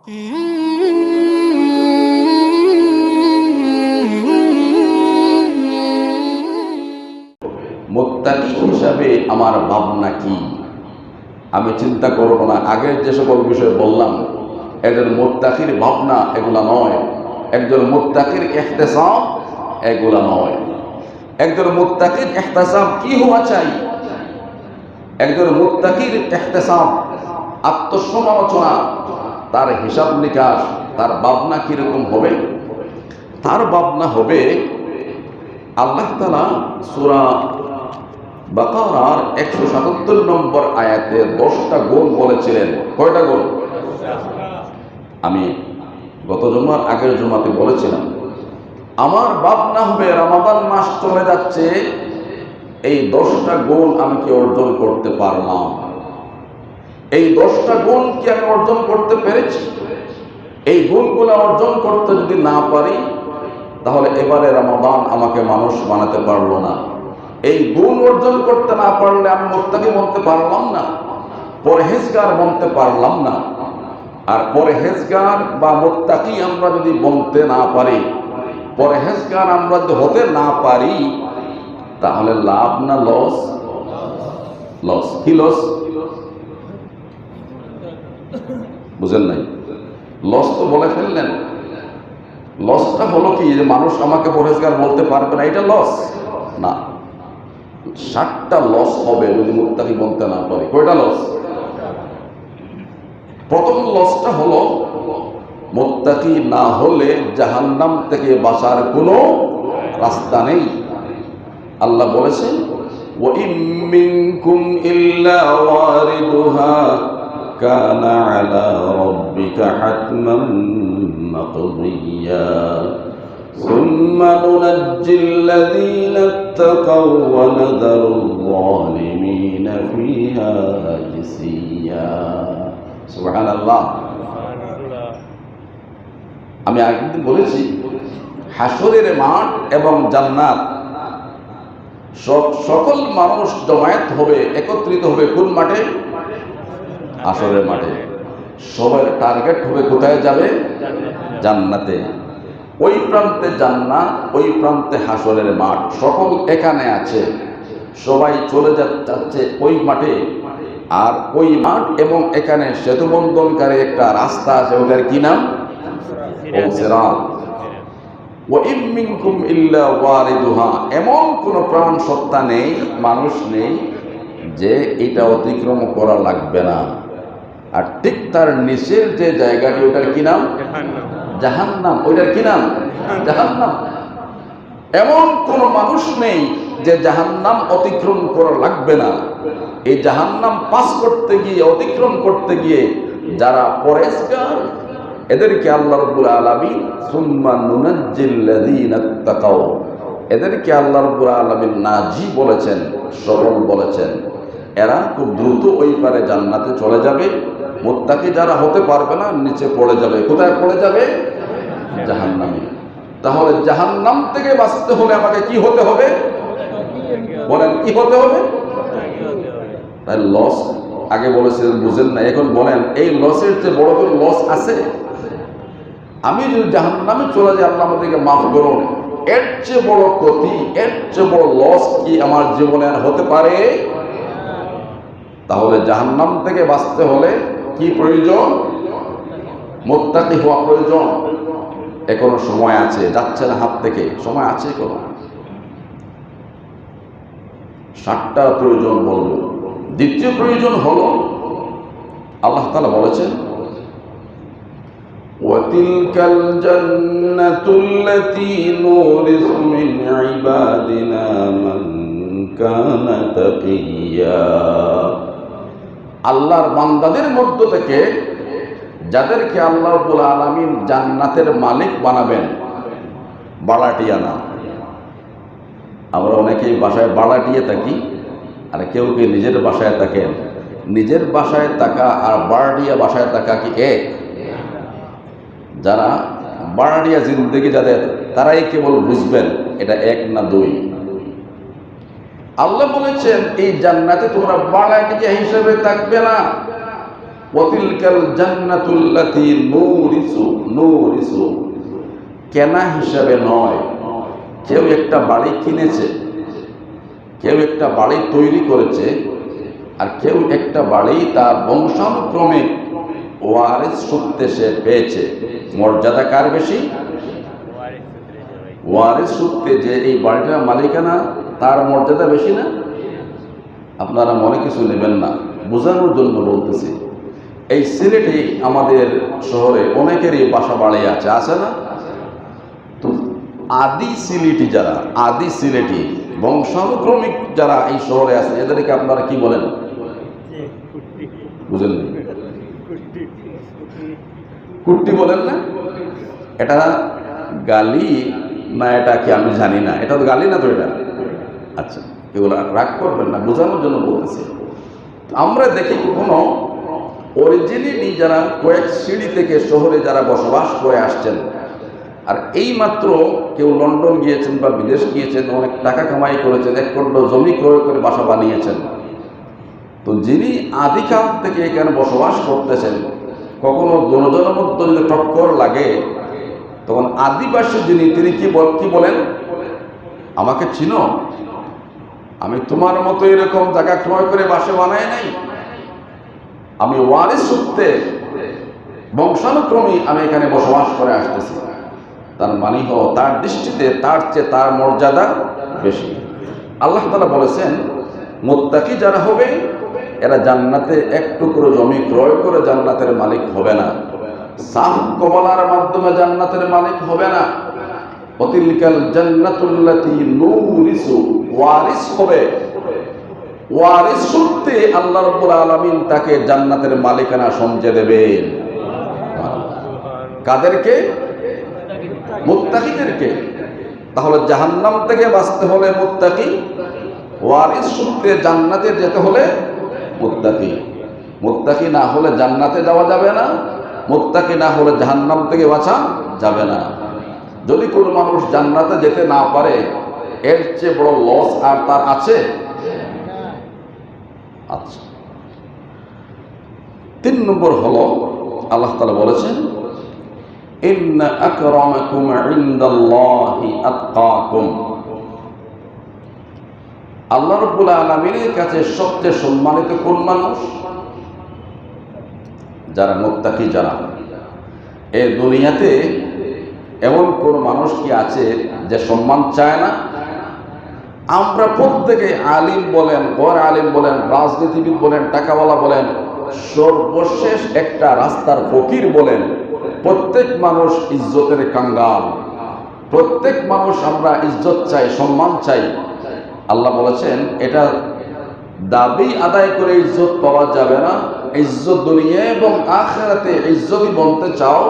মুত্তাকি হিসাবে আমার ভাবনা কি? আমি চিন্তা করব না আগের যে সকল বিষয় বললাম, একজন মুত্তাকির ভাবনা এগুলা নয়, একজন মুত্তাকির ইহতিসাব এগুলা নয়। একজন মুত্তাকির ইহতিসাব কি হওয়া চাই? একজন মুত্তাকির ইহতিসাব আত্মসমালোচনা, তার হিসাব নিকাশ, তার ভাবনা কিরকম হবে? তার ভাবনা হবে আল্লাহ তাআলা সূরা বাকারার 177 নম্বর আয়াতে 10টা গুণ বলেছিলেন। কয়টা গুণ? আমি গত জুমার আগের জুমাতে বলেছিলাম আমার ভাবনা হবে রমাদান মাস চলে যাচ্ছে, এই 10টা গুণ আমি কি অর্জন করতে পারলাম? এই 10টা গুণ কি আমি অর্জন করতে পেরেছি? এই গুণগুলো অর্জন করতে যদি না পারি, তাহলে এবারে রমাদান আমাকে মানুষ বানাতে পারলো না। এই গুণ অর্জন করতে না পারলে আমি মুত্তাকি বলতে পারলাম না, পরহেজগার বলতে পারলাম না। আর পরহেজগার বা মুত্তাকি আমরা যদি বলতে না পারি, পরহেজগার আমরা যদি হতে না পারি, তাহলে লাভ না লস? লস। কি লস? বুঝেন নাই? লস তো বলে ফেললেন। লসটা হলো কি, যে মানুষ আমাকে পরহেজগার বলতে পারবে না, এটা লস না। 7টা লস হবে যদি মুত্তাকি বলতে না পারি। কয়টা লস? প্রথম লসটা হলো মুত্তাকি না হলে জাহান্নাম থেকে বাঁচার কোনো রাস্তা নেই। আল্লাহ বলেছেন ওয়া ইম মিনকুম ইল্লা ওয়ারিদুহা কানা আলা রাব্বিকা হাতমান মাকদিয়া সুম্মা নুনাজ্জিল্লাযীনা ইত্তাকাও ওয়া নাযারুল যালিমিনা ফিহা জিসিয়া। সুবহানাল্লাহ। আমি একদিন বলেছি হাসরের মাঠ এবং জান্নাত সকল মানুষ জমায়েত হবে, একত্রিত হবে কোন মাঠে? হাসরের মাঠে। সবার টার্গেট হবে কোথায় যাবে? জান্নাতে। ওই প্রান্তে জান্নাত, ওই প্রান্তে হাসরের মাঠ, সকল এখানে আছে, সবাই চলে যাচ্ছে ওই মাঠে। আর ওই মাঠ এবং এখানে সেতু বন্ধনকারী একটা রাস্তা আছে, ওটার কি নাম? সিরাত। ওয়া ইম মিনকুম ইল্লা ওয়ারিদুহা, এমন কোন প্রাণ সত্তা নেই, মানুষ নেই যে এটা অতিক্রম করা লাগবে না। আর ঠিক তার নিচের যে জায়গাটি, ওটার কি নাম? জাহান্নাম। ওইটার কি নাম? জাহান্নাম। এমন কোন মানুষ নেই যে জাহান্নাম অতিক্রম করা লাগবে না। এই জাহান্নাম পাস করতে গিয়ে, অতিক্রম করতে গিয়ে যারা পরহেজগার, এদেরকে আল্লাহ রাব্বুল আলামিন সুম্মা নুনাজ্জিল্লাযীনা ইত্তাকাও, এদেরকে আল্লাহ রাব্বুল আলামিন নাজি বলেছেন, সরল বলেছেন। এরা খুব দ্রুত ওই পারে জান্নাতে চলে যাবে। মুত্তাকি যারা হতে পারবে না, নিচে পড়ে যাবে। কোথায় পড়ে যাবে? জাহান্নামে। তাহলে জাহান্নাম থেকে বাঁচতে হলে আমাকে কি হতে হবে? বলেন, কি হতে হবে? তাই লস আগে বলেছিলেন, বুঝেন না, এখন বলেন এই লসের চেয়ে বড় কোনো লস আছে? আমি যদি জাহান্নামে চলে যাই, আল্লাহ আমাদেরকে মাফ করুন, এর চেয়ে বড় ক্ষতি, এর চেয়ে বড় লস কি আমার জীবনে আর হতে পারে? তাহলে জাহান্নাম থেকে বাঁচতে হলে কি প্রয়োজন? মুত্তাকি হওয়া প্রয়োজন। এখনো সময় আছে, যাচ্ছে না হাত থেকে, সময় আছে এখনো। 7টা প্রয়োজন বলবো। দ্বিতীয় প্রয়োজন হলো আল্লাহ তাআলা বলেছেন ওয়াতিলকাল জান্নাতুল্লাতী নুরিসু মিন ইবাদিনা মান কানা তাকিয়া। আল্লাহর বান্দাদের মধ্য থেকে যাদেরকে আল্লাহ রাব্বুল আলামিন জান্নাতের মালিক বানাবেন, বাড়াটিয়া না। আমরা অনেকেই বাসায় বাড়াটিয়ে থাকি, আর কেউ কেউ নিজের বাসায় থাকেন। নিজের বাসায় থাকা আর বাড়াটিয়া বাসায় থাকা কি এক? যারা বাড়াটিয়া জিন্দেগি যাদের, তারাই কেবল বুঝবেন এটা এক না দুই। আল্লাহ বলেছেন এই জান্নাতে তোমরা বাড়াটিয়া হিসেবে থাকবে না, ওয়াতিলকাল জান্নাতুল্লাতী নুরিসু কেনা হিসাবে নয়। কেউ একটা বাড়ি কিনেছে, কেউ একটা বাড়ি তৈরি করেছে, আর কেউ একটা বাড়ি তার বংশানুক্রমে ওয়ারিস সূত্রে সে পেয়েছে। মর্যাদা কার বেশি? ওয়ারিস সূত্রে যে এই বাড়িটার মালিকানা, তার মর্যাদা বেশি না? আপনারা মনে কিছু নেবেন না, বোঝানোর জন্য বলতেছি। এই সিলেটে আমাদের শহরে অনেকেরই বাসা বাড়ি আছে, আছে না? তো আদি সিলেটি যারা, আদি সিলেটি বংশানুক্রমিক যারা এই শহরে আছে, এদেরকে আপনারা কি বলেন? বুঝলেন? কুট্টি বলেন না? এটা গালি না, এটা কি আমি জানি না। এটা তো গালি না তো এটা? আচ্ছা, এগুলো রাগ করবেন না, বোঝানোর জন্য বলতেছি। আমরা দেখি কখনো অরিজিনালি যারা কয়েক সিঁড়ি থেকে শহরে যারা বসবাস করে আসছেন, আর এই মাত্র কেউ লন্ডন গিয়েছেন বা বিদেশ গিয়েছেন, অনেক টাকা কামাই করেছেন, এক খণ্ড জমি ক্রয় করে বাসা বানিয়েছেন, তো যিনি আদিকাল থেকে এখানে বসবাস করতেছেন, কখনো দুজনের মধ্যে যদি টক্কর লাগে, তখন আদিবাসী যিনি, তিনি কি বলেন? আমাকে চিনো? আমি তোমার মতো এরকম জায়গা ক্রয় করে বাসা বানাই নাই। আমি ওয়ারিস সূত্রে বংশানুক্রমে আমি এখানে বসবাস করে আসতেছি। তার মানে হলো তার দৃষ্টিতে তার চেয়ে তার মর্যাদা বেশি। আল্লাহ তাআলা বলেছেন, মুত্তাকি যারা হবে এরা জান্নাতে এক টুকরো জমি ক্রয় করে জান্নাতের মালিক হবে না, সাফ কবলার মাধ্যমে জান্নাতের মালিক হবে না। ওয়াতিলকাল জান্নাতুল্লাতী নুরিসু, ওয়ারিস হবে। ওয়ারিস সূত্রে আল্লাহ রাব্বুল আলামিন তাকে জান্নাতের মালিকানা সমঝে দেবেন। কাদেরকে? মুত্তাকিদেরকে। তাহলে জাহান্নাম থেকে বাঁচতে হলে মুত্তাকি, ওয়ারিস সূত্রে জান্নাতে যেতে হলে মুত্তাকি। মুত্তাকি না হলে জান্নাতে যাওয়া যাবে না, মুত্তাকি না হলে জাহান্নাম থেকে বাঁচা যাবে না। যদি কোনো মানুষ জান্নাতে যেতে না পারে, এর চেয়ে বড় লস আর তার আছে? আচ্ছা, 3 নম্বর হলো আল্লাহ তাআলা বলেছেন, ইন্না আকরামাকুম ইনদাল্লাহি আতকাকুম। আল্লাহ রাব্বুল আলামিনের কাছে সবচেয়ে সম্মানিত কোন মানুষ? যারা মুত্তাকি, যারা। এই দুনিয়াতে এমন কোন মানুষ কি আছে যে সম্মান চায় না? আমরা প্রত্যেকে, আলিম বলেন, গैर আলিম বলেন, রাজনীতিবিদ বলেন, টাকাওয়ালা বলেন, সর্বশেষ একটা রাস্তার ফকির বলেন, প্রত্যেক মানুষ ইজ্জতের কাঙ্গাল। প্রত্যেক মানুষ আমরা ইজ্জত চাই, সম্মান চাই। আল্লাহ বলেছেন, এটা দাবি আদায় করে ইজ্জত পাওয়া যাবে না। ইজ্জত দুনিয়া এবং আখিরাতে ইজ্জতই বলতে চাও,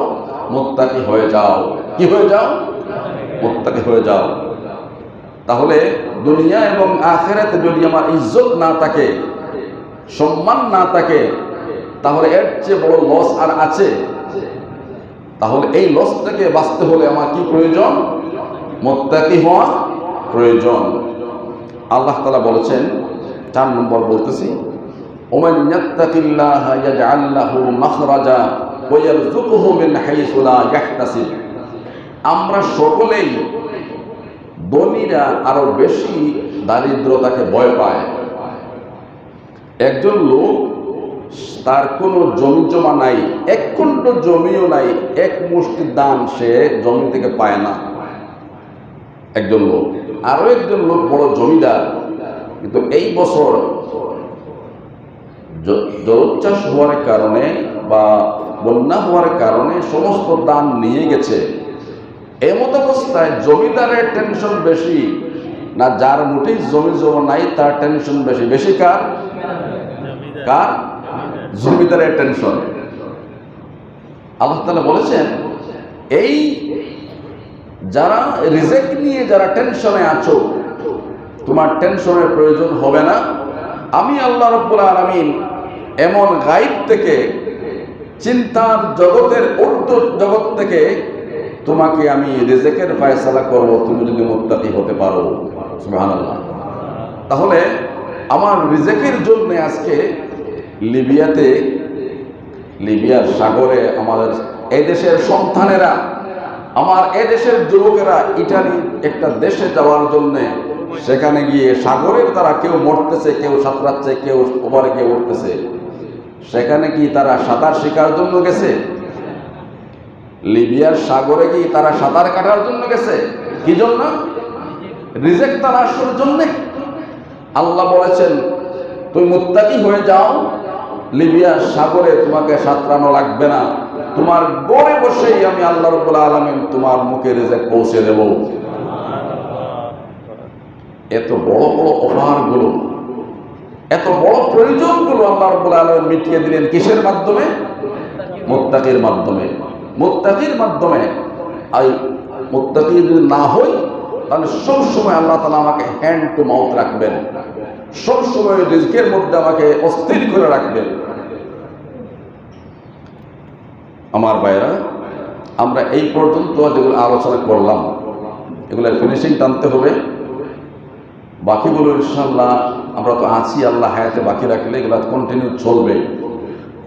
মুত্তাকি হয়ে যাও। কি হয়ে যাও? মুত্তাকি হয়ে যাও। তাহলে দুনিয়া এবং আখিরাতে যদি আমার ইজ্জত না থাকে, সম্মান না থাকে, তাহলে এর চেয়ে বড় লস আর আছে? তাহলে এই লস থেকে বাঁচতে হলে আমার কি প্রয়োজন? মুত্তাকি হওয়া প্রয়োজন। আল্লাহ তাআলা বলেছেন, 4 নম্বর বলতেছি, ওমান ইয়াত্তাকিল্লাহা ইয়াজআল লাহু মাখরাজা ওয়া ইয়ারযুকুহু মিন হাইসু লা ইয়াহতাসিব। আমরা সকলেই, ধনীরা আরো বেশি দারিদ্রতাকে ভয় পায়। একজন লোক, তার কোনো জমি জমা নাই, এক খণ্ড জমিও নাই, এক মুষ্টি দান সে জমি থেকে পায় না। একজন লোক, আরো একজন লোক বড় জমিদার, কিন্তু এই বছর জলোচ্ছ্বাস হওয়ার কারণে বা বন্যা হওয়ার কারণে সমস্ত দান নিয়ে গেছে। এমত অবস্থায় জমিদারের টেনশন বেশি না যার মোটেই জমি জমা নাই তার টেনশন বেশি? বেশি কার? কার? জমিদারের টেনশন। আল্লাহ তাআলা বলেছেন, এই যারা রিজিক নিয়ে যারা টেনশনে আছো, তোমার টেনশনের প্রয়োজন হবে না। আমি আল্লাহ রাব্বুল আলামিন এমন গায়ব থেকে, চিন্তার জগতের ঊর্ধ্ব জগৎ থেকে তোমাকে আমি রিজিকের ফয়সালা করব, তুমি যদি মুত্তাকি হতে পারো। সুবহানাল্লাহ। তাহলে আমার রিজিকের জন্য আজকে লিবিয়াতে লিবিয়ার সাগরে আমাদের এদেশের সন্তানেরা, আমার এদেশের যুবকেরা ইটালি একটা দেশে যাওয়ার জন্য সেখানে গিয়ে সাগরের তারা কেউ মরতেছে, কেউ সাঁতরাচ্ছে, কেউ ওপারে গিয়ে উঠতেছে। সেখানে কি তারা সাঁতার শেখার জন্য গেছে? লিবিয়ার সাগরে কি তারা সাঁতার কাটার জন্য গেছে? কি জন্য? রিজেক তালাশের জন্য। আল্লাহ বলেছেন তুমি মুত্তাকি হয়ে যাও, লিবিয়ার সাগরে তোমাকে সাঁতরানো লাগবে না, তোমার গড়ে বসেই আমি আল্লাহ রাব্বুল আলামিন তোমার মুখে রিজেক পৌঁছে দেব। এত বড় বড় অফারগুলো, এত বড় প্রয়োজনগুলো আল্লাহ রাব্বুল আলামিন মিটিয়ে দিলেন কিসের মাধ্যমে? মুত্তাকির মাধ্যমে। মুত্তাকির মাধ্যমে। আর মুত্তাকি যদি না হই তাহলে সবসময় আল্লাহ তাআলা আমাকে হ্যান্ড টু মাউথ রাখবেন, সবসময় রিজকের মধ্যে আমাকে অস্থির করে রাখবেন। আমার ভাইরা, আমরা এই পর্যন্ত যেগুলো আলোচনা করলাম এগুলো ফিনিশিং টানতে হবে। বাকিগুলো ইনশাআল্লাহ আমরা তো আছি, আল্লাহ হায়াতে বাকি রাখলে এগুলো কন্টিনিউ চলবে।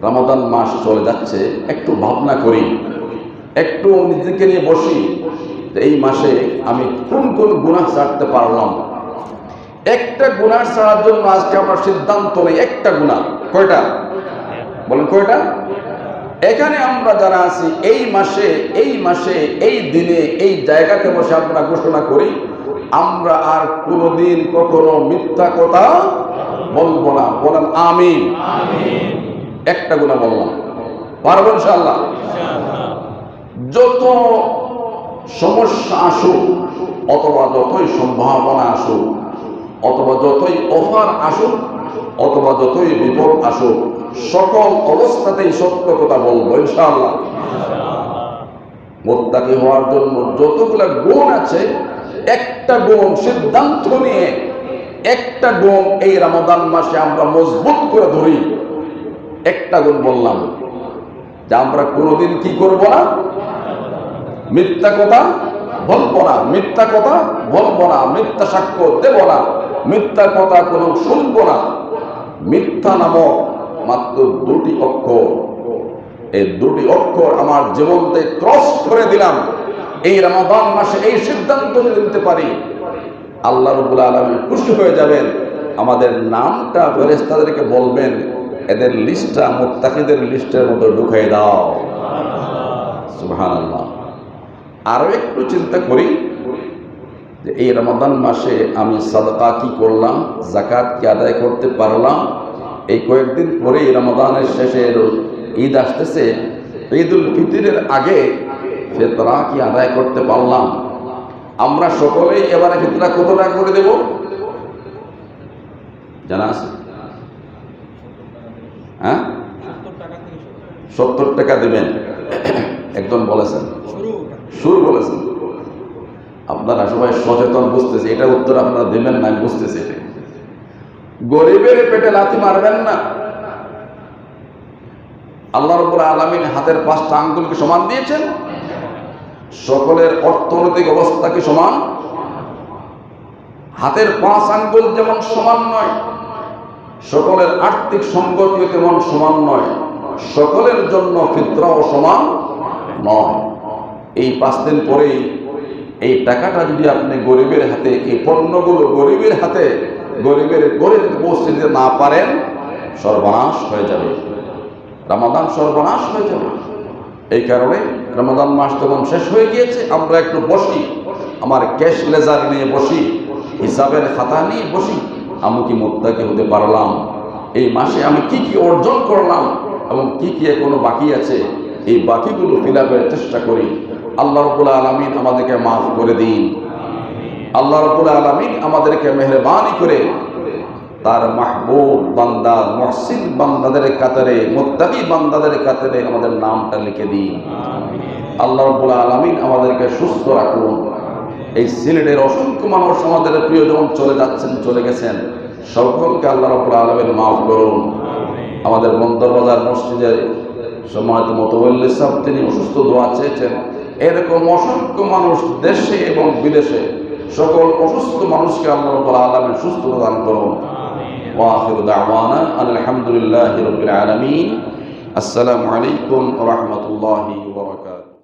রমাদান মাস চলে যাচ্ছে, একটু ভাবনা করি, একটু নিজেকে নিয়ে বসি যে এই মাসে আমি কোন কোন গুনাহ ছাড়তে পারলাম। একটা গুনাহ ছাড়ার জন্য আজকে আমরা সিদ্ধান্ত নেই, একটা গুনাহ। কয়টা বলেন? কয়টা? এখানে আমরা যারা আছি এই মাসে এই দিনে এই জায়গাতে বসে আমরা ঘোষণা করি আমরা আর কোনোদিন কখনো মিথ্যা কথা বলবো না। বলেন আমিন। একটা গুনাহ বললাম, পারবো ইনশাআল্লাহ। যত সমস্যা আসুক অথবা যতই সম্ভাবনা আসুক অথবা যতই অফার আসুক অথবা যতই বিপদ আসুক, সকল অবস্থাতেই সত্য কথা বলবো ইনশাআল্লাহ। মুত্তাকি হওয়ার জন্য যতগুলা গুণ আছে, একটা গুণ সিদ্ধান্ত নিয়ে একটা গুণ এই রমাদান মাসে আমরা মজবুত করে ধরি। একটা গুণ বললাম যে আমরা কোনোদিন কি করব না? মিথ্যা কথা বলবো না, মিথ্যা কথা বলবো না, মিথ্যা সাক্ষ্য দেব না, মিথ্যা কথা কোনো শুনবো না। মিথ্যা নামক মাত্র দুটি অক্ষর, এই দুটি অক্ষর আমার জীবনকে ক্রস করে দিলাম। এই রমাদান মাসে এই সিদ্ধান্ত নিতে পারি, আল্লাহ রাব্বুল আলামিন খুশি হয়ে যাবেন। আমাদের নামটা ফেরেশতাদেরকে বলবেন এদের লিস্টটা মুত্তাকিদের লিস্টের মধ্যে ঢুকিয়ে দাও। সুবহানাল্লাহ। আরো একটু চিন্তা করি যে এই রমাদান মাসে আমি সাদাকা কি করলাম, যাকাত কি আদায় করতে পারলাম। এই কয়েকদিন পরে রমাদানের শেষে ঈদ আসতেছে, ঈদুল ফিতরের আগে ফিতরা কি আদায় করতে পারলাম। আমরা সকলেই এবারে ফিতরা কত টাকা করে দেব জানা আছে? হ্যাঁ, 70 টাকা দেবেন একজন বলেছেন, শুরু বলেছেন। আপনারা সবাই সচেতন, বুঝতেছে এটা উত্তর আপনারা দেবেন না, বুঝতেছে। গরিবের পেটে লাথি মারবেন না। আল্লাহ রাব্বুল আলামিন হাতের 5টা আঙ্গুলকে সমান দিয়েছেন। সকলের অর্থনৈতিক অবস্থা কি সমান? হাতের 5 আঙ্গুল যেমন সমান নয়, সকলের আর্থিক সংগতিও তেমন সমান নয়, সকলের জন্য ফিতরাও সমান নয়। এই 5 দিন পরেই এই টাকাটা যদি আপনি গরিবের হাতে, এই পণ্যগুলো গরিবের হাতে, গরিবের গড়ে পৌঁছে দিতে না পারেন, সর্বনাশ হয়ে যাবে, রমাদান সর্বনাশ হয়ে যাবে। এই কারণে রমাদান মাস যখন শেষ হয়ে গিয়েছে, আমরা একটু বসি, আমার ক্যাশ লেজার নিয়ে বসি, হিসাবের খাতা নিয়ে বসি। আমি কি মুত্তাকি হতে পারলাম? এই মাসে আমি কি কি অর্জন করলাম এবং কি কি এখনো বাকি আছে, এই বাকিগুলো ফিলাপের চেষ্টা করি। আল্লাহ রাব্বুল আলামিন আমাদেরকে মাফ করে দিন। আল্লাহ রাব্বুল আলামিন আমাদেরকে মেহেরবানি করে তার মাহবুব বান্দা, মুহসিন বান্দাদের কাতারে, মুত্তাকি বান্দাদের কাতারে আমাদের নামটা লিখে দিন। আল্লাহ রাব্বুল আলামিন আমাদেরকে সুস্থ রাখুন। এই সিলেটের অসংখ্য মানুষ আমাদের প্রিয়জন চলে যাচ্ছেন, চলে গেছেন, সকলকে আল্লাহ রাব্বুল আলামিন মাফ করুন। আমাদের বন্দরবাজার মসজিদের সম্মানিত মুতাওয়াল্লি সাহেব, তিনি অসুস্থ, দোয়া চেয়েছেন। এরকম অসংখ্য মানুষ দেশে এবং বিদেশে, সকল অসুস্থ মানুষকে আল্লাহ রাব্বুল আলামিন সুস্থতা দান করুন। ওয়া আখিরু দাওয়ানা আলহামদুলিল্লাহি রাব্বিল আলামিন। আসসালামু আলাইকুম ওয়া রাহমাতুল্লাহি ওয়া বারাকাতুহু।